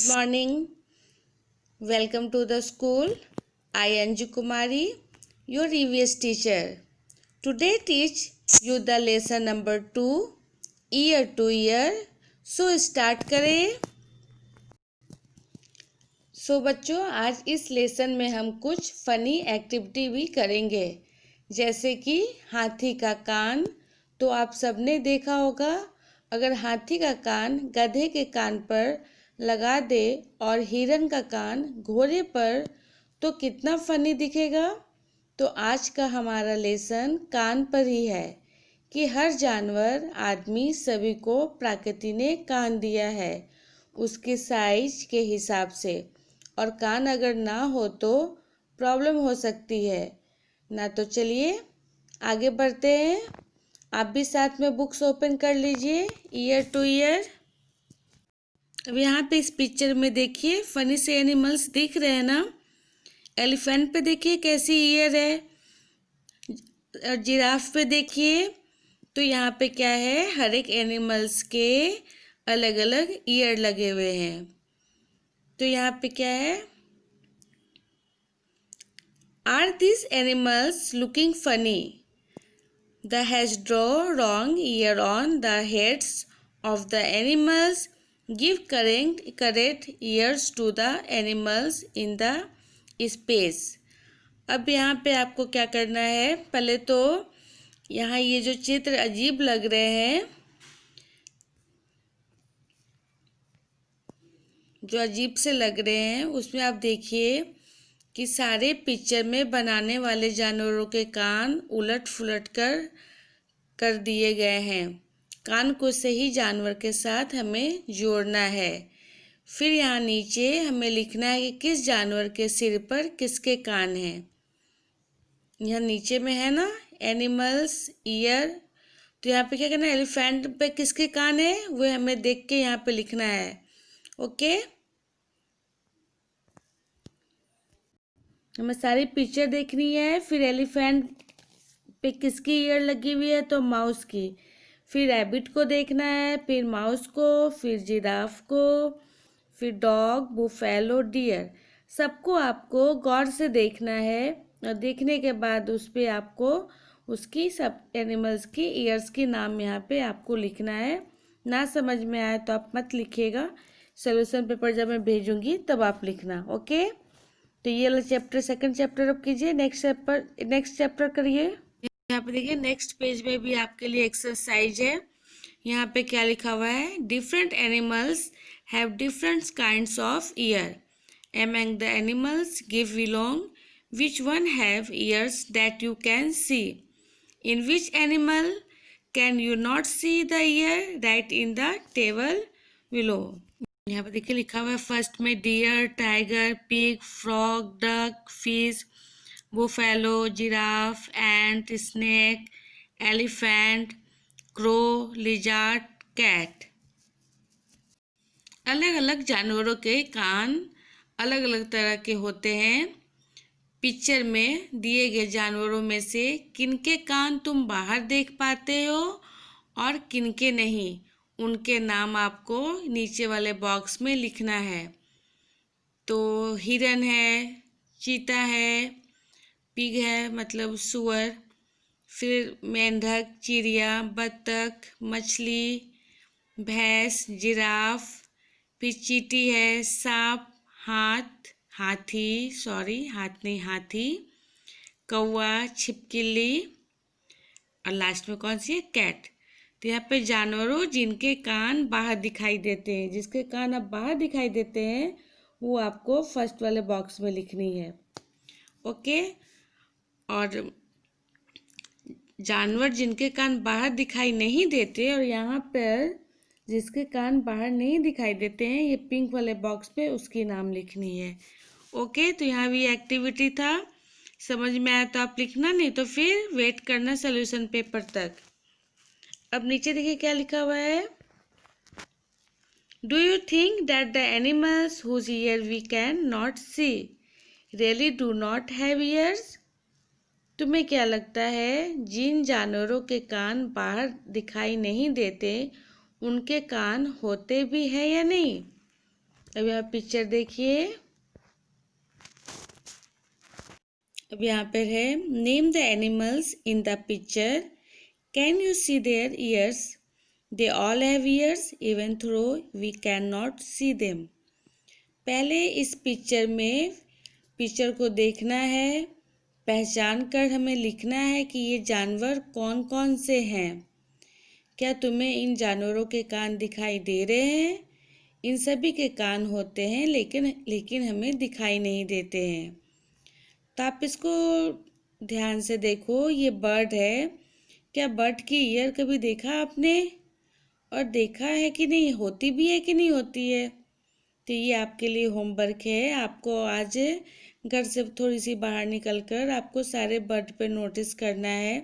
morning. Welcome to the school. I Anju Kumari, your EVS teacher. Today teach you the lesson number 2, year to year. So start करें. बच्चों आज इस lesson में हम कुछ funny activity भी करेंगे, जैसे कि हाथी का कान। तो आप सबने देखा होगा, अगर हाथी का कान गधे के कान पर लगा दे और हिरन का कान घोड़े पर, तो कितना फनी दिखेगा। तो आज का हमारा लेसन कान पर ही है कि हर जानवर, आदमी, सभी को प्रकृति ने कान दिया है उसके साइज के हिसाब से, और कान अगर ना हो तो प्रॉब्लम हो सकती है ना। तो चलिए आगे बढ़ते हैं। आप भी साथ में बुक्स ओपन कर लीजिए, ईयर टू ईयर। अब यहाँ पे इस पिक्चर में देखिए फनी से एनिमल्स दिख रहे हैं ना। एलिफेंट पे देखिए कैसी ईयर है, और जिराफ पे देखिए। तो यहाँ पे क्या है, हर एक एनिमल्स के अलग अलग ईयर लगे हुए हैं। तो यहाँ पे क्या है, are this animals looking funny? The has draw wrong ear on the heads of the animals. Give correct ears to the animals in the space. अब यहाँ पे आपको क्या करना है, पहले तो यहाँ ये जो चित्र अजीब लग रहे हैं, जो अजीब से लग रहे हैं, उसमें आप देखिए कि सारे पिक्चर में बनाने वाले जानवरों के कान उलट फुलट कर दिए गए हैं। कान को सही जानवर के साथ हमें जोड़ना है। फिर यहाँ नीचे हमें लिखना है कि किस जानवर के सिर पर किसके कान हैं। यहाँ नीचे में है ना एनिमल्स ईयर। तो यहाँ पे क्या करना है, एलिफेंट पे किसके कान है वो हमें देख के यहाँ पे लिखना है। ओके, हमें सारी पिक्चर देखनी है। फिर एलिफेंट पे किसकी ईयर लगी हुई है, तो माउस की। फिर रैबिट को देखना है, फिर माउस को, फिर जिराफ को, फिर डॉग, बुफेलो, डियर। सबको आपको गौर से देखना है, और देखने के बाद उस पर आपको उसकी सब एनिमल्स की ईयर्स के नाम यहाँ पे आपको लिखना है। ना समझ में आए तो आप मत लिखिएगा, सोल्यूशन पेपर जब मैं भेजूंगी तब आप लिखना। ओके, तो ये वाला चैप्टर, सेकंड चैप्टर अब कीजिए। नेक्स्ट चैप्टर करिए। यहाँ पे देखिए नेक्स्ट पेज में भी आपके लिए एक्सरसाइज है। यहाँ पे क्या लिखा हुआ है, different animals have different kinds of year. Among the animals give belong, which one have ears that you can see? In which animal can you not see the ear? Write in the table below. यहाँ पे देखिए लिखा हुआ है first में deer, tiger, pig, frog, duck, fish, buffalo, giraffe, ant, snake, elephant, crow, lizard, cat. अलग अलग जानवरों के कान अलग अलग तरह के होते हैं। पिक्चर में दिए गए जानवरों में से किनके कान तुम बाहर देख पाते हो और किनके नहीं, उनके नाम आपको नीचे वाले बॉक्स में लिखना है। तो हिरन है, चीता है, पिग है मतलब सुअर, फिर मेंढक, चिड़िया, बत्तख, मछली, भैंस, जिराफ, फिर चींटी है, सांप, हाथी, कौवा, छिपकली, और लास्ट में कौन सी है, कैट। तो यहाँ पे जानवरों जिनके कान बाहर दिखाई देते हैं, जिसके कान अब बाहर दिखाई देते हैं, वो आपको फर्स्ट वाले बॉक्स में लिखनी है। ओके, और जानवर जिनके कान बाहर दिखाई नहीं देते, और यहाँ पर जिसके कान बाहर नहीं दिखाई देते हैं, ये पिंक वाले बॉक्स पे उसकी नाम लिखनी है। ओके, तो यहाँ भी एक्टिविटी था, समझ में आया तो आप लिखना, नहीं तो फिर वेट करना सोल्यूशन पेपर तक। अब नीचे देखिए क्या लिखा हुआ है, do you think that the animals whose ear we can not see really do not have ears? तुम्हें क्या लगता है जिन जानवरों के कान बाहर दिखाई नहीं देते, उनके कान होते भी हैं या नहीं? अब यहाँ पिक्चर देखिए। अब यहाँ पर है name the animals in the picture. Can you see their ears? They all have ears even though we can not see them. पहले इस पिक्चर को देखना है, पहचान कर हमें लिखना है कि ये जानवर कौन कौन से हैं। क्या तुम्हें इन जानवरों के कान दिखाई दे रहे हैं? इन सभी के कान होते हैं लेकिन हमें दिखाई नहीं देते हैं। तो आप इसको ध्यान से देखो, ये बर्ड है। क्या बर्ड की ईयर कभी देखा आपने? और देखा है कि नहीं, होती भी है कि नहीं होती है? तो ये आपके लिए होमवर्क है। आपको आज घर से थोड़ी सी बाहर निकलकर आपको सारे बर्ड पे नोटिस करना है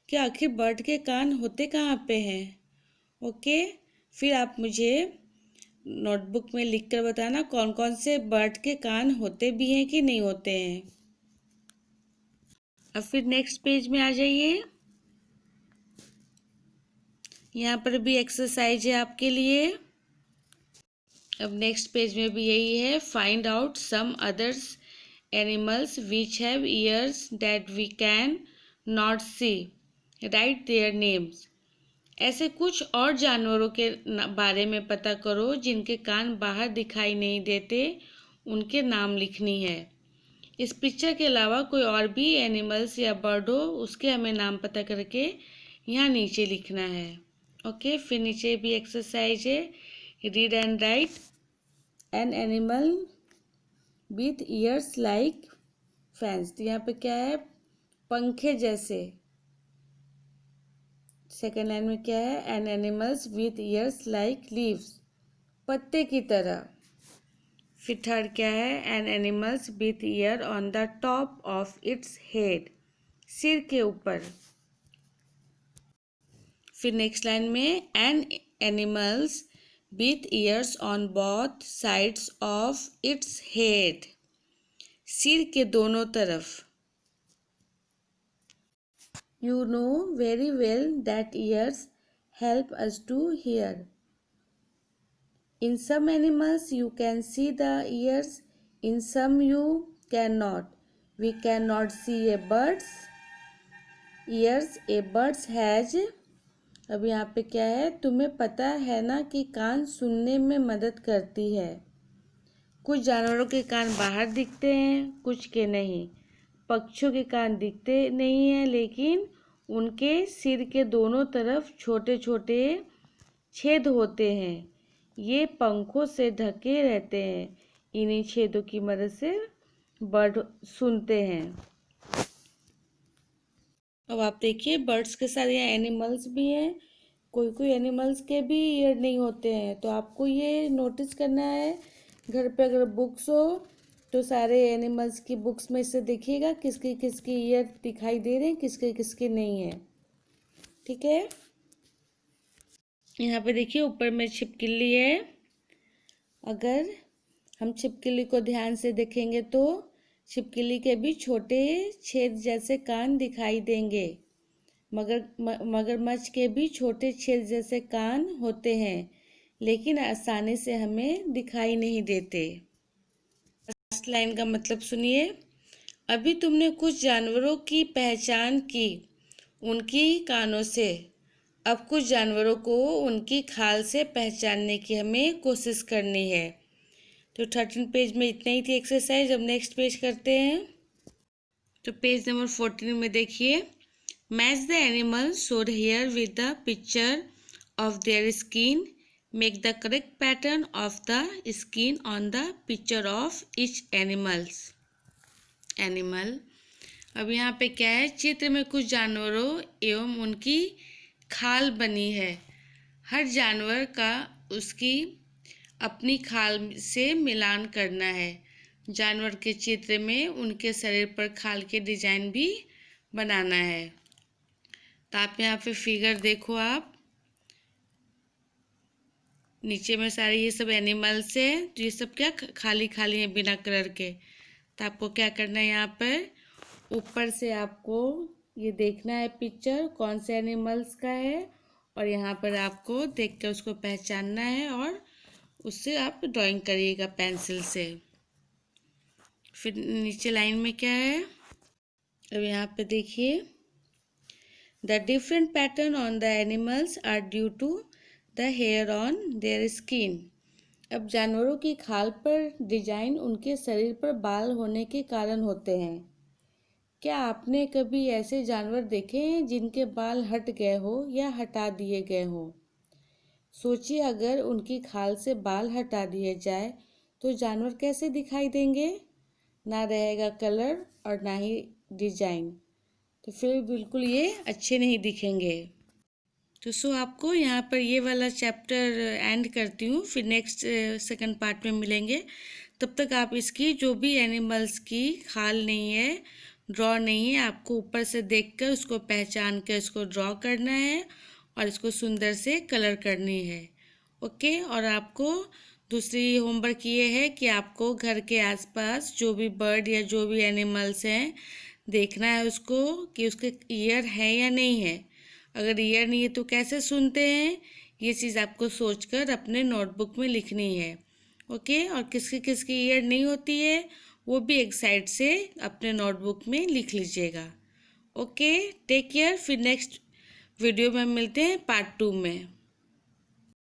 कि आखिर बर्ड के कान होते कहाँ पे हैं। ओके, फिर आप मुझे नोटबुक में लिख कर बताना कौन कौन से बर्ड के कान होते भी हैं कि नहीं होते हैं। अब फिर नेक्स्ट पेज में आ जाइए। यहाँ पर भी एक्सरसाइज है आपके लिए। अब नेक्स्ट पेज में भी यही है, find out some others animals which have ears that we can not see, write their names. ऐसे कुछ और जानवरों के बारे में पता करो जिनके कान बाहर दिखाई नहीं देते, उनके नाम लिखनी है। इस पिक्चर के अलावा कोई और भी एनिमल्स या बर्ड हो, उसके हमें नाम पता करके यहाँ नीचे लिखना है। ओके, फिर नीचे भी एक्सरसाइज है, read and right an animal with ears like fans. यहाँ पे क्या है? पंखे जैसे। सेकेंड लाइन में क्या है? An animals with ears like leaves, पत्ते की तरह। फिर थर्ड क्या है? An animals with ear on the top of its head, सिर के ऊपर। फिर नेक्स्ट लाइन में an animals with ears on both sides of its head, सिर के दोनों तरफ। You know very well that ears help us to hear. In some animals you can see the ears, in some you cannot. We cannot see a bird's ears, a bird's has। अब यहाँ पे क्या है? तुम्हें पता है ना कि कान सुनने में मदद करती है। कुछ जानवरों के कान बाहर दिखते हैं, कुछ के नहीं। पक्षियों के कान दिखते नहीं हैं, लेकिन उनके सिर के दोनों तरफ छोटे छोटे छेद होते हैं। ये पंखों से ढके रहते हैं। इन्हीं छेदों की मदद से बर्ड सुनते हैं। अब आप देखिए, बर्ड्स के साथ यहाँ एनिमल्स भी हैं। कोई कोई एनिमल्स के भी ईयर नहीं होते हैं, तो आपको ये नोटिस करना है। घर पे अगर बुक्स हो तो सारे एनिमल्स की बुक्स में से देखिएगा किसकी किसकी ईयर दिखाई दे रहे हैं, किसके किसके नहीं है। ठीक है, यहाँ पे देखिए ऊपर में छिपकली है। अगर हम छिपकली को ध्यान से देखेंगे तो छिपकली के भी छोटे छेद जैसे कान दिखाई देंगे। मगरमच्छ के भी छोटे छेद जैसे कान होते हैं, लेकिन आसानी से हमें दिखाई नहीं देते। लास्ट लाइन का मतलब सुनिए। अभी तुमने कुछ जानवरों की पहचान की उनकी कानों से, अब कुछ जानवरों को उनकी खाल से पहचानने की हमें कोशिश करनी है। तो 13 पेज में इतना ही थी एक्सरसाइज। अब नेक्स्ट पेज करते हैं। तो पेज नंबर 14 में देखिए, match the animal showed here with the picture of their skin, make the correct pattern of the skin on the picture of each animal. अब यहाँ पे क्या है? चित्र में कुछ जानवरों एवं उनकी खाल बनी है। हर जानवर का उसकी अपनी खाल से मिलान करना है। जानवर के चित्र में उनके शरीर पर खाल के डिजाइन भी बनाना है। तो आप यहाँ पे फिगर देखो, आप नीचे में सारे ये सब एनिमल्स है, तो ये सब क्या खाली खाली है बिना कलर के। तो आपको क्या करना है? यहाँ पर ऊपर से आपको ये देखना है पिक्चर कौन से एनिमल्स का है, और यहाँ पर आपको देख कर उसको पहचानना है और उससे आप ड्राइंग करिएगा पेंसिल से। फिर नीचे लाइन में क्या है, अब यहाँ पे देखिए, the different pattern on the animals are due to the hair on their skin. अब जानवरों की खाल पर डिजाइन उनके शरीर पर बाल होने के कारण होते हैं। क्या आपने कभी ऐसे जानवर देखे हैं जिनके बाल हट गए हो या हटा दिए गए हो? सोचिए, अगर उनकी खाल से बाल हटा दिए जाए तो जानवर कैसे दिखाई देंगे? ना रहेगा कलर और ना ही डिजाइन, तो फिर बिल्कुल ये अच्छे नहीं दिखेंगे। तो आपको यहाँ पर ये वाला चैप्टर एंड करती हूँ, फिर नेक्स्ट सेकंड पार्ट में मिलेंगे। तब तक आप इसकी जो भी एनिमल्स की खाल नहीं है, ड्रॉ नहीं है, आपको ऊपर से देखकर उसको पहचान कर इसको ड्रॉ करना है और इसको सुंदर से कलर करनी है। ओके, और आपको दूसरी होमवर्क ये है कि आपको घर के आसपास जो भी बर्ड या जो भी एनिमल्स हैं देखना है उसको कि उसके ईयर है या नहीं है। अगर ईयर नहीं है तो कैसे सुनते हैं, ये चीज़ आपको सोचकर अपने नोटबुक में लिखनी है। ओके, और किसकी किसकी ईयर नहीं होती है वो भी एक साइड से अपने नोटबुक में लिख लीजिएगा। Okay, take care. फिर नेक्स्ट वीडियो में मिलते हैं पार्ट 2 में।